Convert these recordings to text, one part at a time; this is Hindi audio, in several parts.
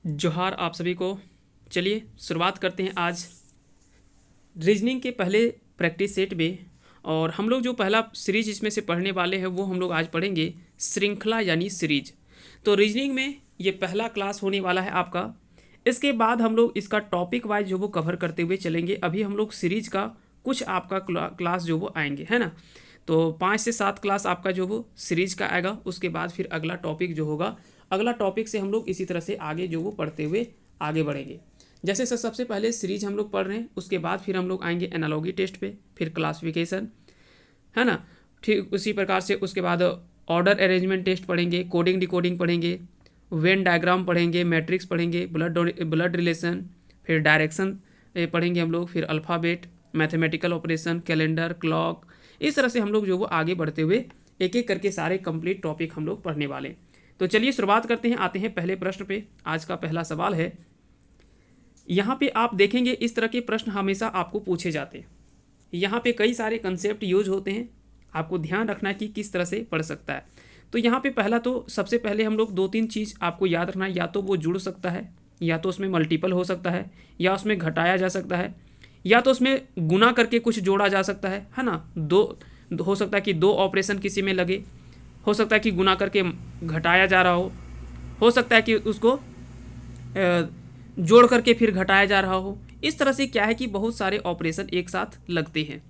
जोहार आप सभी को। चलिए शुरुआत करते हैं आज रीजनिंग के पहले प्रैक्टिस सेट में। और हम लोग जो पहला सीरीज इसमें से पढ़ने वाले हैं वो हम लोग आज पढ़ेंगे श्रृंखला यानी सीरीज। तो रीजनिंग में ये पहला क्लास होने वाला है आपका। इसके बाद हम लोग इसका टॉपिक वाइज जो वो कवर करते हुए चलेंगे। अभी हम लोग सीरीज का कुछ आपका क्लास जो वो आएंगे, है ना। तो 5 से 7 क्लास आपका जो वो सीरीज का आएगा। उसके बाद फिर अगला टॉपिक जो होगा, अगला टॉपिक से हम लोग इसी तरह से आगे जो वो पढ़ते हुए आगे बढ़ेंगे। जैसे सबसे पहले सीरीज हम लोग पढ़ रहे हैं, उसके बाद फिर हम लोग आएंगे एनालॉगी टेस्ट पे, फिर क्लासिफिकेशन, है ना। ठीक उसी प्रकार से उसके बाद ऑर्डर अरेंजमेंट टेस्ट पढ़ेंगे, कोडिंग डिकोडिंग पढ़ेंगे, वेन डायग्राम पढ़ेंगे, मैट्रिक्स पढ़ेंगे, ब्लड रिलेशन, फिर डायरेक्शन पढ़ेंगे हम लोग, फिर alphabet, mathematical operation, calendar, clock. इस तरह से हम लोग जो वो आगे बढ़ते हुए एक एक करके सारे कंप्लीट टॉपिक हम लोग पढ़ने वाले हैं। तो चलिए शुरुआत करते हैं, आते हैं पहले प्रश्न पे। आज का पहला सवाल है, यहाँ पे आप देखेंगे इस तरह के प्रश्न हमेशा आपको पूछे जाते हैं। यहाँ पे कई सारे कंसेप्ट यूज होते हैं, आपको ध्यान रखना है कि किस तरह से पढ़ सकता है। तो यहाँ पे पहला तो सबसे पहले हम लोग 2-3 चीज़ आपको याद रखना है। या तो वो जुड़ सकता है, या तो उसमें मल्टीपल हो सकता है, या उसमें घटाया जा सकता है, या तो उसमें गुना करके कुछ जोड़ा जा सकता है ना। दो हो सकता है कि 2 ऑपरेशन किसी में लगे, हो सकता है कि गुना करके घटाया जा रहा हो सकता है कि उसको जोड़ करके फिर घटाया जा रहा हो। इस तरह से क्या है कि बहुत सारे ऑपरेशन एक साथ लगते हैं।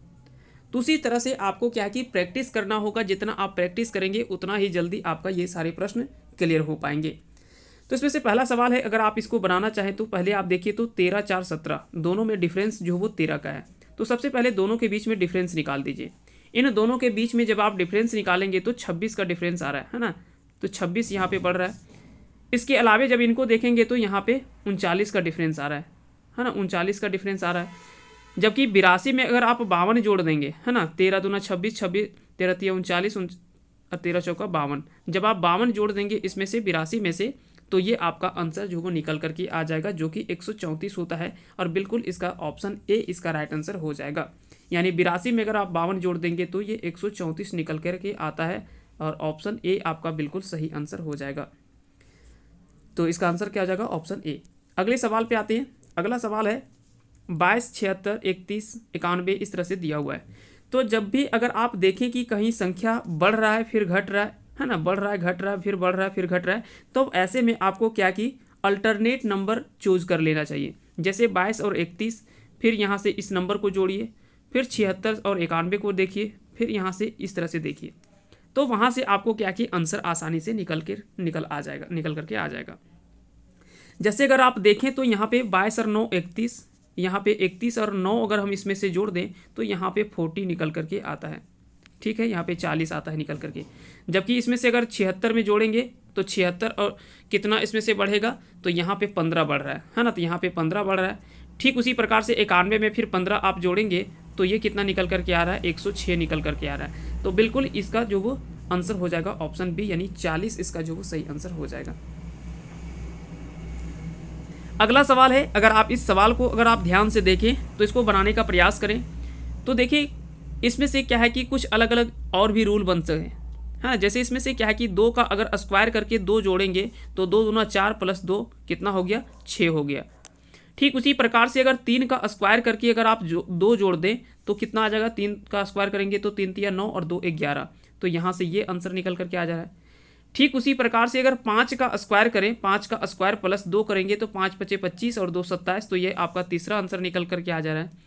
तो उसी तरह से आपको क्या है कि प्रैक्टिस करना होगा। जितना आप प्रैक्टिस करेंगे उतना ही जल्दी आपका ये सारे प्रश्न क्लियर हो पाएंगे। तो इसमें से पहला सवाल है, अगर आप इसको बनाना चाहें तो पहले आप देखिए तो 13, 4, 17 दोनों में डिफरेंस जो वो 13 का है। तो सबसे पहले दोनों के बीच में डिफरेंस निकाल दीजिए। इन दोनों के बीच में जब आप डिफरेंस निकालेंगे तो 26 का डिफरेंस आ रहा है ना। तो 26 यहाँ पे बढ़ रहा है। इसके अलावे जब इनको देखेंगे तो यहाँ पे 39 का डिफरेंस आ रहा है ना। 39 का डिफरेंस आ रहा है। जबकि 82 में अगर आप 52 जोड़ देंगे, है ना, 13 दूना 26, 26 13 तिया 39 और 13 चौका 52। जब आप 52 जोड़ देंगे इसमें से 82 में से, तो ये आपका आंसर जो वो निकल करके आ जाएगा, जो कि 134 होता है। और बिल्कुल इसका ऑप्शन ए इसका राइट आंसर हो जाएगा। यानी 82 में अगर आप 52 जोड़ देंगे तो ये 134 निकल करके आता है, और ऑप्शन ए आपका बिल्कुल सही आंसर हो जाएगा। तो इसका आंसर क्या हो जाएगा, ऑप्शन ए। अगले सवाल पे आते हैं। अगला सवाल है 22, 76, 31, 91 इस तरह से दिया हुआ है। तो जब भी अगर आप देखें कि कहीं संख्या बढ़ रहा है फिर घट रहा है ना, बढ़ रहा है घट रहा है, फिर बढ़ रहा है फिर घट रहा है, तो ऐसे में आपको क्या कि अल्टरनेट नंबर चूज कर लेना चाहिए। जैसे 22 और 31, फिर यहाँ से इस नंबर को जोड़िए, फिर 76 और 91 को देखिए, फिर यहाँ से इस तरह से देखिए। तो वहाँ से आपको क्या कि आंसर आसानी से निकल करके आ जाएगा। जैसे अगर आप देखें तो यहाँ पे 22 और 9 31, यहाँ पे 31 और 9 अगर हम इसमें से जोड़ दें तो यहाँ पे 40 निकल करके आता है। ठीक है, यहाँ पे 40 आता है निकल करके। जबकि इसमें से अगर 76 में जोड़ेंगे तो 76 और कितना इसमें से बढ़ेगा, तो यहाँ पे 15 बढ़ रहा है ना। तो यहाँ पे 15 बढ़ रहा है। ठीक उसी प्रकार से 91 में फिर 15 आप जोड़ेंगे तो ये कितना निकल करके आ रहा है, 106 निकल करके आ रहा है। तो बिल्कुल इसका जो वो आंसर हो जाएगा ऑप्शन बी, यानी 40 इसका जो वो सही आंसर हो जाएगा। अगला सवाल है, अगर आप इस सवाल को अगर आप ध्यान से देखें तो इसको बनाने का प्रयास करें तो देखिए इसमें से क्या है कि कुछ अलग अलग और भी रूल बन सकते हैं, हाँ। जैसे इसमें से क्या है कि 2 का अगर स्क्वायर करके 2 जोड़ेंगे तो 2 दूना 4 प्लस 2 कितना हो गया, 6 हो गया। ठीक उसी प्रकार से अगर 3 का स्क्वायर करके अगर आप 2 जोड़ दें तो कितना आ जाएगा, 3 का स्क्वायर करेंगे तो 3 तिया 9 और 2 11। तो यहाँ से ये आंसर निकल करके आ जा रहा है। ठीक उसी प्रकार से अगर 5 का स्क्वायर करें, 5 का स्क्वायर प्लस 2 करेंगे तो 5 पचे 25 और 2 27, तो ये आपका तीसरा आंसर निकल करके आ जा रहा है।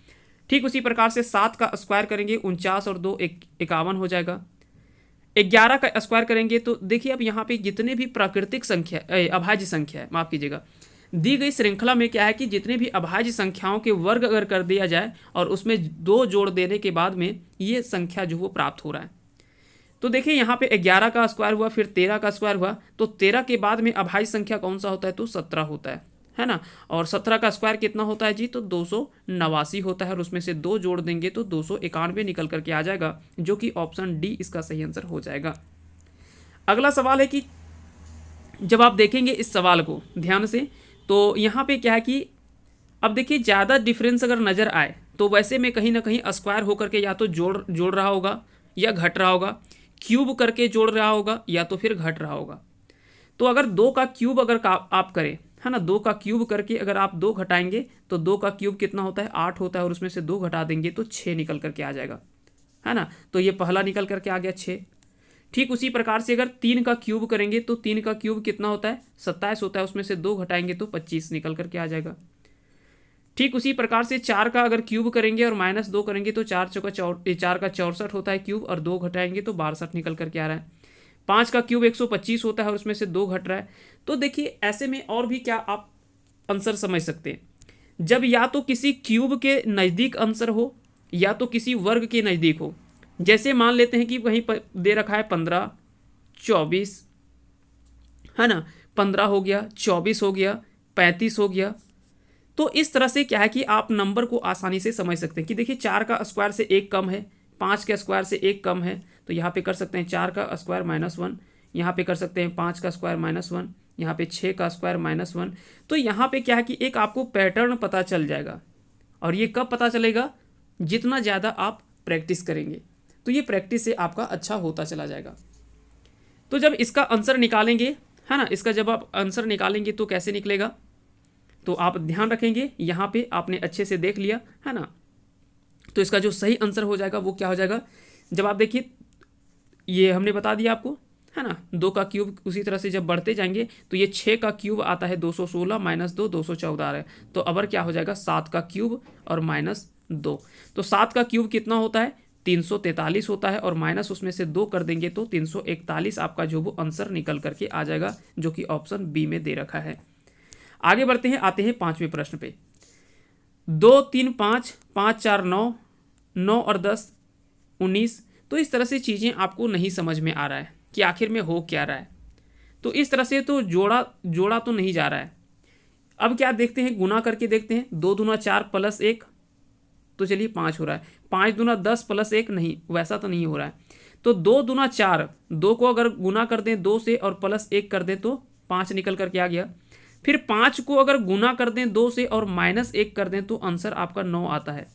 ठीक उसी प्रकार से 7 का स्क्वायर करेंगे 49 और 2 51 हो जाएगा। 11 का स्क्वायर करेंगे तो देखिए अब यहाँ पे जितने भी प्राकृतिक संख्या अभाज्य संख्या है, माफ़ कीजिएगा, दी गई श्रृंखला में क्या है कि जितने भी अभाज्य संख्याओं के वर्ग अगर कर दिया जाए और उसमें 2 जोड़ देने के बाद में ये संख्या जो वो प्राप्त हो रहा है। तो देखिए यहाँ पे 11 का स्क्वायर हुआ, फिर 13 का स्क्वायर हुआ, तो 13 के बाद में अभाज्य संख्या कौन सा होता है, तो 17 होता है ना। और 17 का स्क्वायर कितना होता है जी, तो 289 होता है, और उसमें से 2 जोड़ देंगे तो 291 निकल करके आ जाएगा, जो कि ऑप्शन डी इसका सही आंसर हो जाएगा। अगला सवाल है कि जब आप देखेंगे इस सवाल को ध्यान से तो यहाँ पे क्या है कि अब देखिए ज़्यादा डिफरेंस अगर नज़र आए तो वैसे में कहीं ना कहीं स्क्वायर होकर के या तो जोड़ रहा होगा या घट रहा होगा, क्यूब करके जोड़ रहा होगा या तो फिर घट रहा होगा। तो अगर 2 का क्यूब अगर आप करें है ना, 2 का क्यूब करके अगर आप 2 घटाएंगे तो 2 का क्यूब कितना होता है, 8 होता है, और उसमें से 2 घटा देंगे तो 6 निकल करके आ जाएगा, है ना। तो ये पहला निकल करके आ गया 6। ठीक उसी प्रकार से अगर 3 का क्यूब करेंगे तो 3 का क्यूब कितना होता है, 27 होता है, उसमें से 2 घटाएंगे तो 25 निकल करके आ जाएगा। ठीक उसी प्रकार से 4 का अगर क्यूब करेंगे और -2 करेंगे तो 4 का 64 होता है क्यूब, और 2 घटाएंगे तो 62 निकल करके आ रहा है। 5 का क्यूब 125 होता है और उसमें से 2 घट रहा है। तो देखिए ऐसे में और भी क्या आप आंसर समझ सकते हैं, जब या तो किसी क्यूब के नज़दीक आंसर हो या तो किसी वर्ग के नज़दीक हो। जैसे मान लेते हैं कि कहीं पर दे रखा है 15, 24, है ना, 15 हो गया, 24 हो गया, 35 हो गया। तो इस तरह से क्या है कि आप नंबर को आसानी से समझ सकते हैं कि देखिए 4 का स्क्वायर से 1 कम है, 5 के स्क्वायर से 1 कम है, तो यहाँ पे कर सकते हैं 4 का स्क्वायर -1, यहाँ पे कर सकते हैं 5 का स्क्वायर -1, यहाँ पे 6 का स्क्वायर -1। तो यहाँ पे क्या है कि एक आपको पैटर्न पता चल जाएगा, और ये कब पता चलेगा, जितना ज़्यादा आप प्रैक्टिस करेंगे। तो ये प्रैक्टिस से आपका अच्छा होता चला जाएगा। तो जब इसका आंसर निकालेंगे, है ना, इसका जब आप आंसर निकालेंगे तो कैसे निकलेगा, तो आप ध्यान रखेंगे, यहाँ पे आपने अच्छे से देख लिया, है ना। तो इसका जो सही आंसर हो जाएगा वो क्या हो जाएगा, जब आप देखिए ये हमने बता दिया आपको, है ना, 2 का क्यूब उसी तरह से जब बढ़ते जाएंगे तो ये 6 का क्यूब आता है 216 -2 214 है, तो अब क्या हो जाएगा 7 का क्यूब और -2। तो 7 का क्यूब कितना होता है, 343 होता है, और माइनस उसमें से 2 कर देंगे तो 341 आपका जो वो आंसर निकल करके आ जाएगा, जो कि ऑप्शन बी में दे रखा है। आगे बढ़ते हैं, आते हैं 5वें प्रश्न पे। 2 3 5 5 4 9 9 और 10 19। तो इस तरह से चीज़ें आपको नहीं समझ में आ रहा है कि आखिर में हो क्या रहा है। तो इस तरह से तो जोड़ा तो नहीं जा रहा है। अब क्या देखते हैं, गुना करके देखते हैं। 2 दूना 4 + 1, तो चलिए 5 हो रहा है। 5 दूना 10 + 1, नहीं वैसा तो नहीं हो रहा है। तो 2 दूना 4, 2 को अगर गुना कर दें 2 से और +1 कर दें तो 5 निकल करके आ गया। फिर 5 को अगर गुना कर दें 2 से और -1 कर दें तो आंसर आपका 9 आता है।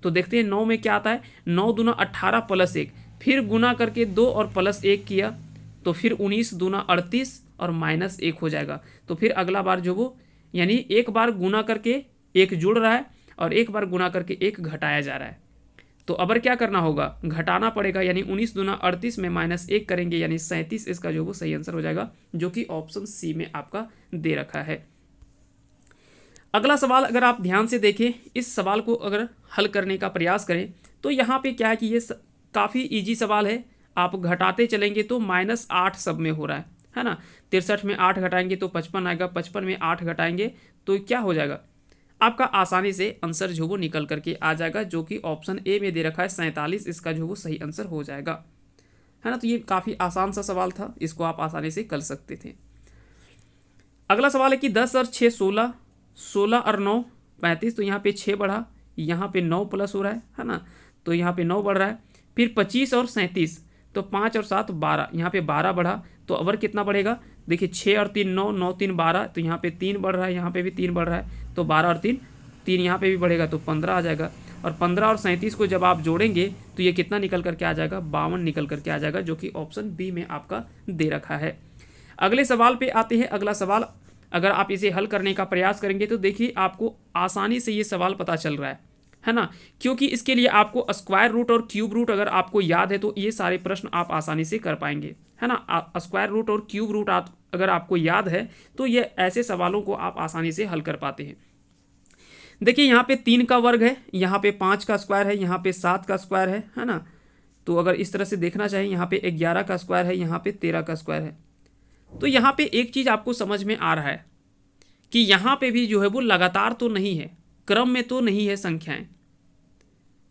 तो देखते हैं 9 में क्या आता है, 9 दूना 18 + 1, फिर गुना करके 2 और +1 किया तो फिर 19 दूना 38 और -1 हो जाएगा। तो फिर अगला बार जो वो, यानी एक बार गुना करके 1 जुड़ रहा है और एक बार गुना करके 1 घटाया जा रहा है। तो अब क्या करना होगा, घटाना पड़ेगा, यानी 19 दूना 38 में -1 करेंगे यानी 37 इसका जो वो सही आंसर हो जाएगा, जो कि ऑप्शन सी में आपका दे रखा है। अगला सवाल अगर आप ध्यान से देखें, इस सवाल को अगर हल करने का प्रयास करें तो यहाँ पे क्या है कि ये काफ़ी इजी सवाल है। आप घटाते चलेंगे तो -8 सब में हो रहा है ना। 63 में 8 घटाएंगे तो 55 आएगा, 55 में 8 घटाएंगे तो क्या हो जाएगा, आपका आसानी से आंसर जो वो निकल करके आ जाएगा, जो कि ऑप्शन ए में दे रखा है 47 इसका जो वो सही आंसर हो जाएगा, है ना। तो ये काफ़ी आसान सा सवाल था, इसको आप आसानी से कर सकते थे। अगला सवाल है कि 10 और 6 16, 16 और 9 35, तो यहाँ पे 6 बढ़ा, यहाँ पे 9 प्लस हो रहा है ना, तो यहाँ पे 9 बढ़ रहा है। फिर 25 और 37, तो 5 और 7 12, यहाँ पे 12 बढ़ा, तो अवर कितना बढ़ेगा, देखिए 6 और 3 9, 9 3 12, तो यहाँ पे 3 बढ़ रहा है, यहाँ पे भी 3 बढ़ रहा है, तो 12 और 3 यहाँ पे भी बढ़ेगा तो 15 आ जाएगा। और 15 और 37 को जब आप जोड़ेंगे तो ये कितना निकल करके आ जाएगा, 52 निकल करके आ जाएगा, जो कि ऑप्शन बी में आपका दे रखा है। अगले सवाल पे आते हैं। अगला सवाल अगर आप इसे हल करने का प्रयास करेंगे तो देखिए आपको आसानी से ये सवाल पता चल रहा है ना, क्योंकि इसके लिए आपको स्क्वायर रूट और क्यूब रूट अगर आपको याद है तो ये सारे प्रश्न आप आसानी से कर पाएंगे, है ना। स्क्वायर रूट और क्यूब रूट अगर आपको याद है तो ये ऐसे सवालों को आप आसानी से हल कर पाते हैं। देखिए यहाँ पे 3 का वर्ग है, यहाँ पे 5 का स्क्वायर है, यहाँ पे 7 का स्क्वायर है ना। तो अगर इस तरह से देखना चाहिए, यहाँ पे 11 का स्क्वायर है, यहाँ पे 13 का स्क्वायर है। तो यहाँ पे एक चीज़ आपको समझ में आ रहा है कि यहाँ पे भी जो है वो लगातार तो नहीं है, क्रम में तो नहीं है संख्याएं,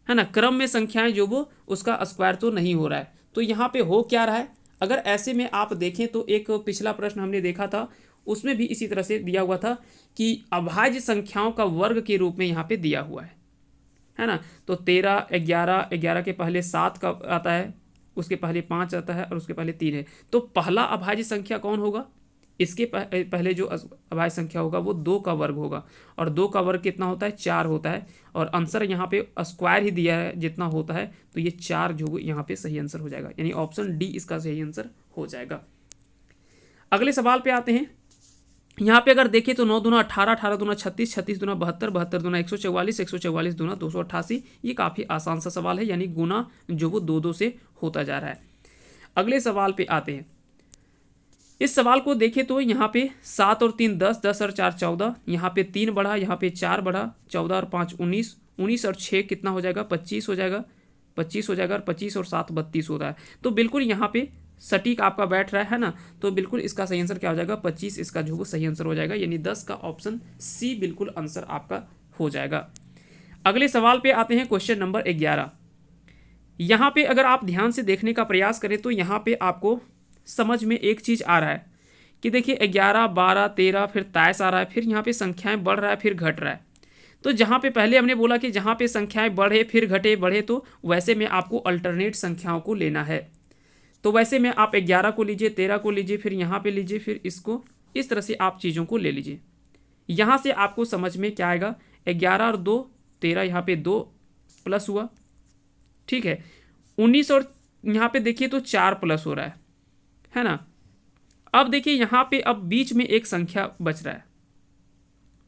है ना। क्रम में संख्याएं जो वो उसका स्क्वायर तो नहीं हो रहा है। तो यहाँ पे हो क्या रहा है, अगर ऐसे में आप देखें तो एक पिछला प्रश्न हमने देखा था, उसमें भी इसी तरह से दिया हुआ था कि अभाज्य संख्याओं का वर्ग के रूप में यहाँ पे दिया हुआ है ना। तो 13 11 11 के पहले 7 का आता है, उसके पहले 5 आता है और उसके पहले 3 है। तो पहला अभाज्य संख्या कौन होगा, इसके पहले जो अभाज्य संख्या होगा वो 2 का वर्ग होगा, और 2 का वर्ग कितना होता है, 4 होता है, और आंसर यहाँ पे स्क्वायर ही दिया है जितना होता है, तो ये 4 जो यहाँ पे सही आंसर हो जाएगा, यानी ऑप्शन डी इसका सही आंसर हो जाएगा। अगले सवाल पे आते हैं। यहाँ पे अगर देखें तो 9 दूना 18, 18 दूना 36, 36 दूना 72, 72 दूना 144, 144 दूना 288। ये काफ़ी आसान सा सवाल है, यानी गुना जो वो दो दो से होता जा रहा है। अगले सवाल पे आते हैं। इस सवाल को देखें तो यहाँ पे 7 और 3 10, 10 और 4 14, यहाँ पे 3 बढ़ा, यहाँ पे 4 बढ़ा, 14 और 5 19, 19 और 6 कितना हो जाएगा, 25 हो जाएगा, 25 हो जाएगा, और 25 और 7 32 हो रहा है। तो बिल्कुल यहाँ पे सटीक आपका बैठ रहा है ना। तो बिल्कुल इसका सही आंसर क्या हो जाएगा, 25 इसका जो वो सही आंसर हो जाएगा, यानी 10 का ऑप्शन सी बिल्कुल आंसर आपका हो जाएगा। अगले सवाल पे आते हैं, क्वेश्चन नंबर 11। यहाँ पे अगर आप ध्यान से देखने का प्रयास करें तो यहाँ पे आपको समझ में एक चीज़ आ रहा है कि देखिए 11, 12, 13, फिर 23 आ रहा है, फिर यहाँ पे संख्याएं बढ़ रहा है, फिर घट रहा है। तो जहाँ पे पहले हमने बोला कि जहाँ पे संख्याएं बढ़े फिर घटे बढ़े, तो वैसे में आपको अल्टरनेट संख्याओं को लेना है। तो वैसे में आप 11 को लीजिए, 13 को लीजिए, फिर यहाँ पे लीजिए, फिर इसको इस तरह से आप चीज़ों को ले लीजिए। यहाँ से आपको समझ में क्या आएगा, 11 और 2 13, यहाँ पे 2 प्लस हुआ, ठीक है। 19 और यहाँ पे देखिए तो 4 प्लस हो रहा है ना। अब देखिए यहाँ पे अब बीच में एक संख्या बच रहा है,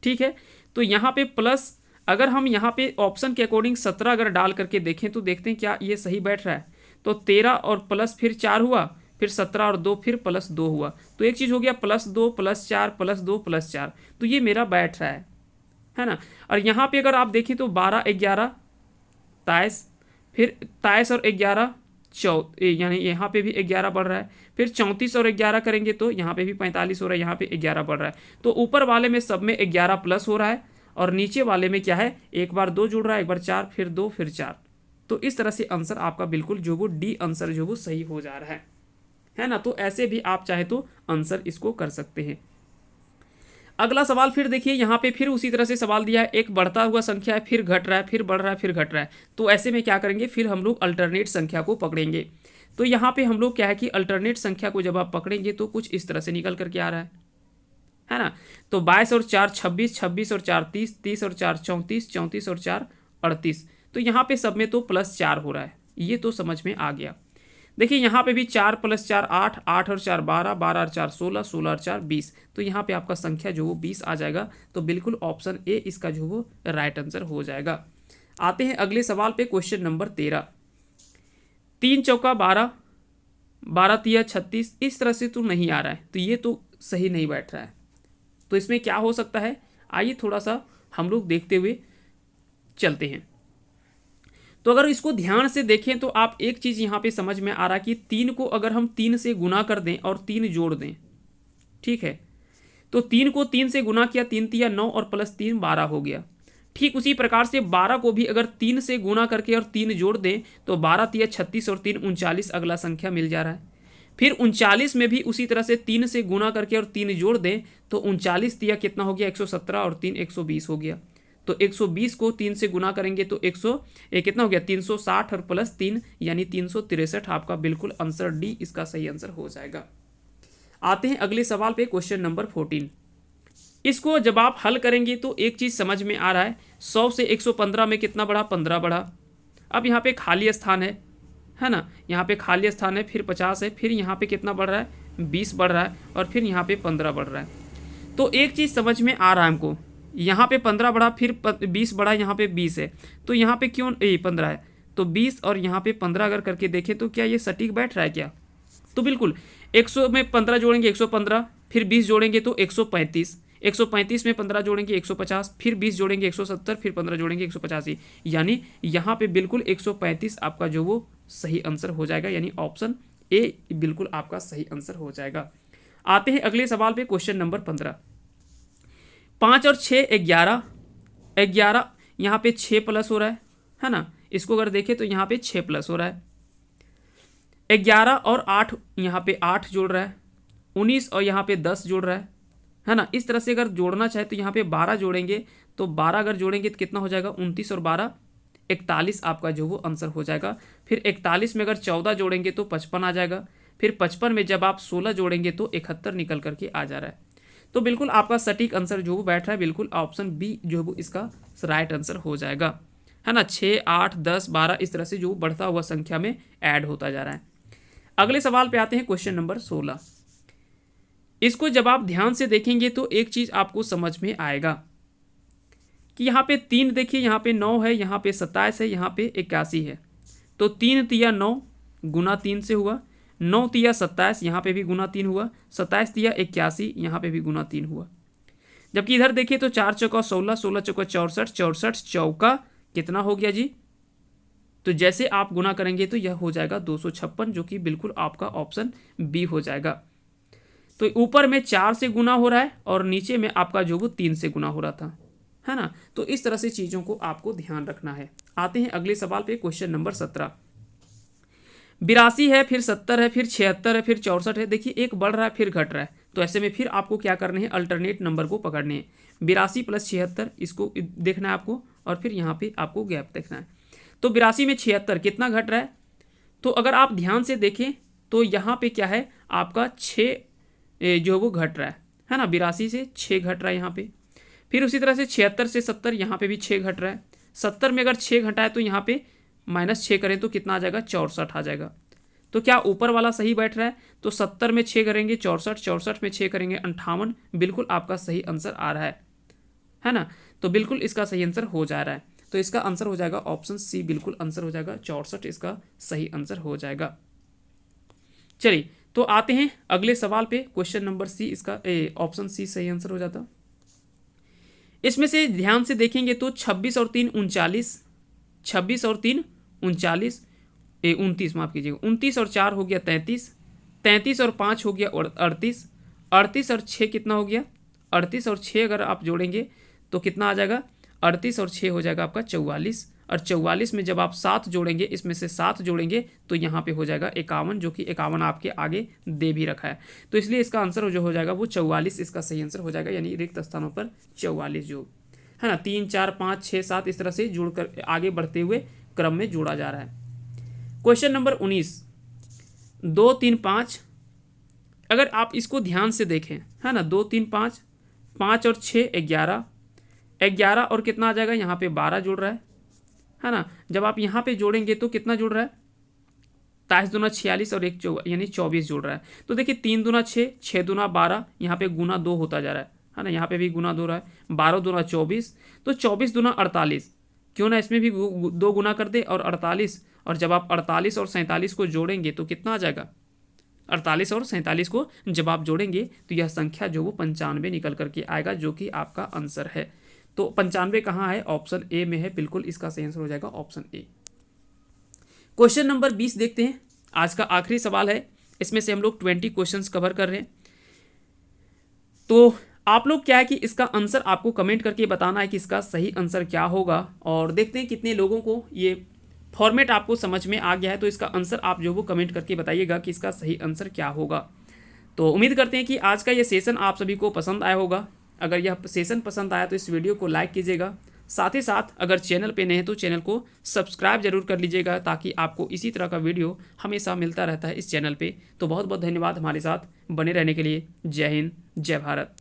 ठीक है। तो यहाँ पे प्लस, अगर हम यहाँ पे ऑप्शन के अकॉर्डिंग 17 अगर डाल करके देखें तो देखते हैं क्या ये सही बैठ रहा है। तो 13 और प्लस फिर 4 हुआ, फिर 17 और 2 फिर प्लस 2 हुआ। तो एक चीज़ हो गया +2 +4 +2 +4, तो ये मेरा बैठ रहा है ना। और यहाँ पे अगर आप देखें तो 12 11 23, फिर 23 और 11 यानी यहाँ पे भी 11 बढ़ रहा है, फिर 34 और 11 करेंगे तो यहाँ पे भी 45 हो रहा है, यहाँ पे 11 बढ़ रहा है। तो ऊपर वाले में सब में 11 प्लस हो रहा है, और नीचे वाले में क्या है, एक बार 2 जुड़ रहा है, एक बार 4, फिर 2, फिर 4। तो इस तरह से आंसर आपका बिल्कुल जो वो डी आंसर जो वो सही हो जा रहा है ना। तो ऐसे भी आप चाहे तो आंसर इसको कर सकते हैं। अगला सवाल फिर देखिए, यहाँ पे फिर उसी तरह से सवाल दिया है, एक बढ़ता हुआ संख्या है, फिर घट रहा है, फिर बढ़ रहा है, फिर घट रहा है। तो ऐसे में क्या करेंगे, फिर हम लोग अल्टरनेट संख्या को पकड़ेंगे। तो यहाँ पे हम लोग क्या है कि अल्टरनेट संख्या को जब आप पकड़ेंगे तो कुछ इस तरह से निकल करके आ रहा है ना। तो 22 और 4 26, 26 और 4 30, 30 और 4 34, 34 और 4 38। तो यहाँ पे सब में तो +4 हो रहा है, ये तो समझ में आ गया। देखिए यहाँ पे भी 4 + 4 8, 8 और 4 12, 12 और 4 16, 16 और 4 20। तो यहाँ पे आपका संख्या जो वो 20 आ जाएगा। तो बिल्कुल ऑप्शन ए इसका जो वो राइट आंसर हो जाएगा। आते हैं अगले सवाल पे, क्वेश्चन नंबर 13। 3 चौका 12, 12 तिया 36, इस तरह से तो नहीं आ रहा है, तो ये तो सही नहीं बैठ रहा है। तो इसमें क्या हो सकता है, आइए थोड़ा सा हम लोग देखते हुए चलते हैं। तो अगर इसको ध्यान से देखें तो आप एक चीज़ यहाँ पे समझ में आ रहा है कि 3 को अगर हम 3 से गुना कर दें और 3 जोड़ दें, ठीक है। तो 3 को 3 से गुना किया, 3 तिया 9 और +3 12 हो गया। ठीक उसी प्रकार से 12 को भी अगर 3 से गुना करके और 3 जोड़ दें तो 12 तिया 36 और 3 39 अगला संख्या मिल जा रहा है। फिर 39 में भी उसी तरह से 3 से गुना करके और 3 जोड़ दें तो 39 तिया कितना हो गया, 117 और 3 120 हो गया। तो 120 को 3 से गुना करेंगे तो कितना हो गया, 360 और +3 यानी 363। आपका बिल्कुल आंसर डी इसका सही आंसर हो जाएगा। आते हैं अगले सवाल पे, क्वेश्चन नंबर 14। इसको जब आप हल करेंगे तो एक चीज़ समझ में आ रहा है, 100 से 115 में कितना बढ़ा, 15 बढ़ा। अब यहाँ पे खाली स्थान है ना, यहाँ पे खाली स्थान है, फिर 50 है, फिर यहाँ पे कितना बढ़ रहा है, 20 बढ़ रहा है, और फिर यहाँ पे 15 बढ़ रहा है। तो एक चीज़ समझ में आ रहा है हमको, यहाँ पे 15 बढ़ा, फिर 20 बढ़ा, यहाँ पे 20 है, तो यहाँ पे क्यों 15 है, तो 20 और यहाँ पे 15 अगर करके देखें तो क्या ये सटीक बैठ रहा है क्या। तो बिल्कुल 100 में 15 जोड़ेंगे 115, फिर 20 जोड़ेंगे तो 135, 135 में 15 जोड़ेंगे 150, फिर 20 जोड़ेंगे 170, फिर 15 जोड़ेंगे 185, यानी यहाँ पे बिल्कुल 135 आपका जो वो सही आंसर हो जाएगा, यानी ऑप्शन ए बिल्कुल आपका सही आंसर हो जाएगा। आते हैं अगले सवाल पे, क्वेश्चन नंबर 15। 5 और 6 11, 11 यहाँ पे 6 प्लस हो रहा है ना। इसको अगर देखें तो यहाँ पे 6 प्लस हो रहा है। 11 और 8 यहाँ पे 8 जोड़ रहा है, 19 और यहाँ पे 10 जोड़ रहा है ना। इस तरह से अगर जोड़ना चाहे तो यहाँ पे 12 जोड़ेंगे, तो 12 अगर जोड़ेंगे तो कितना हो जाएगा, 29 और 12 41 आपका जो वो आंसर हो जाएगा। फिर 41 में अगर 14 जोड़ेंगे तो 55 आ जाएगा। फिर 55 में जब आप 16 जोड़ेंगे तो 71 निकल करके आ जा रहा है। तो बिल्कुल आपका सटीक आंसर जो वो बैठ रहा है, बिल्कुल ऑप्शन बी जो वो इसका राइट आंसर हो जाएगा, है ना। 6 8 10 12 इस तरह से जो बढ़ता हुआ संख्या में ऐड होता जा रहा है। अगले सवाल पे आते हैं, क्वेश्चन नंबर 16। इसको जब आप ध्यान से देखेंगे तो एक चीज़ आपको समझ में आएगा कि यहाँ पे 3 देखिए, यहाँ पे 9 है, यहाँ पे 27 है, यहाँ पे 81 है। तो 3 तिया 9 गुना 3 से हुआ, 9 तिया 27, यहाँ पे भी गुना 3 हुआ, 27 तिया 81, यहाँ पे भी गुना 3 हुआ। जबकि इधर देखिए तो 4 चौका 16, 16 चौका 64, 64 चौका कितना हो गया जी? तो जैसे आप गुना करेंगे तो यह हो जाएगा 256, जो कि बिल्कुल आपका ऑप्शन बी हो जाएगा। तो ऊपर में 4 से गुना हो रहा है और नीचे में आपका जो वो 3 से गुना हो रहा था, है ना। तो इस तरह से चीज़ों को आपको ध्यान रखना है। आते हैं अगले सवाल पे, क्वेश्चन नंबर 17। 82 है, फिर 70 है, फिर 76 है, फिर 64 है। देखिए एक बढ़ रहा है फिर घट रहा है, तो ऐसे में फिर आपको क्या करने हैं, अल्टरनेट नंबर को पकड़ने हैं। 82 प्लस 76 इसको देखना है आपको, और फिर यहाँ पे आपको गैप देखना है। तो 82 में 76 कितना घट रहा है, तो अगर आप ध्यान से देखें तो यहाँ पे क्या है आपका 6 जो वो घट रहा है ना। 82 से 6 घट रहा है यहाँ पे। फिर उसी तरह से 76 से 70 यहाँ पे भी 6 घट रहा है। 70 में अगर 6 घटा है तो यहाँ पे -6 करें तो कितना आ जाएगा, 64 आ जाएगा। तो क्या ऊपर वाला सही बैठ रहा है? तो 70 में 6 करेंगे 64, 64 में 6 करेंगे 58, बिल्कुल आपका सही आंसर आ रहा है ना। तो बिल्कुल इसका सही आंसर हो जा रहा है। तो इसका आंसर हो जाएगा ऑप्शन सी, बिल्कुल आंसर हो जाएगा 64 इसका सही आंसर हो जाएगा। चलिए तो आते हैं अगले सवाल पे, क्वेश्चन नंबर सी, इसका ऑप्शन सी सही आंसर हो जाता। इसमें से ध्यान से देखेंगे तो 26 और 3 39, 26 और 3 39, 29 माफ कीजिएगा, 29 और 4 हो गया 33, 33 और 5 हो गया 38, 38 और 6 कितना हो गया, 38 और 6 अगर आप जोड़ेंगे तो कितना आ जाएगा, 38 और 6 हो जाएगा आपका 44, और 44 में जब आप 7 जोड़ेंगे, इसमें से 7 जोड़ेंगे तो यहाँ पे हो जाएगा 51, जो कि 51 आपके आगे दे भी रखा है। तो इसलिए इसका आंसर जो हो जाएगा वो 44 इसका सही आंसर हो जाएगा, यानी रिक्त स्थानों पर 44 जो है ना, 3 4 5 6 7 इस तरह से जुड़कर आगे बढ़ते हुए क्रम में जोड़ा जा रहा है। क्वेश्चन नंबर 19, 2 3 5, अगर आप इसको ध्यान से देखें, है ना, 2 3 5, 5 और 6 11, 11 और कितना आ जाएगा, यहाँ पे 12 जुड़ रहा है ना। जब आप यहाँ पे जोड़ेंगे तो कितना जुड़ रहा है, 23 दूना 46 और 1 यानी 24 जुड़ रहा है। तो देखिए 3 दूना 6, 6 दूना 12, यहाँ पे गुना 2 होता जा रहा है ना, यहाँ पे भी गुना 2 रहा है, 12 दूना 24, तो 24 दूना 48, क्यों ना इसमें भी 2 गुना कर दे, और 48, और जब आप 48 और 47 को जोड़ेंगे तो कितना आ जाएगा, 48 और 47 को जब आप जोड़ेंगे तो यह संख्या जो वो 95 निकल करके आएगा, जो कि आपका आंसर है। तो 95 कहाँ है, ऑप्शन ए में है, बिल्कुल इसका सही आंसर हो जाएगा ऑप्शन ए। क्वेश्चन नंबर 20 देखते हैं, आज का आखिरी सवाल है। इसमें से हम लोग 20 क्वेश्चंस कवर कर रहे हैं। तो आप लोग क्या है कि इसका आंसर आपको कमेंट करके बताना है कि इसका सही आंसर क्या होगा, और देखते हैं कितने लोगों को ये फॉर्मेट आपको समझ में आ गया है। तो इसका आंसर आप जो वो कमेंट करके बताइएगा कि इसका सही आंसर क्या होगा। तो उम्मीद करते हैं कि आज का ये सेशन आप सभी को पसंद आया होगा। अगर यह सेशन पसंद आया तो इस वीडियो को लाइक कीजिएगा, साथ ही साथ अगर चैनल पे नए हैं तो चैनल को सब्सक्राइब जरूर कर लीजिएगा, ताकि आपको इसी तरह का वीडियो हमेशा मिलता रहता है इस चैनल पे। तो बहुत बहुत धन्यवाद हमारे साथ बने रहने के लिए। जय हिंद, जय भारत।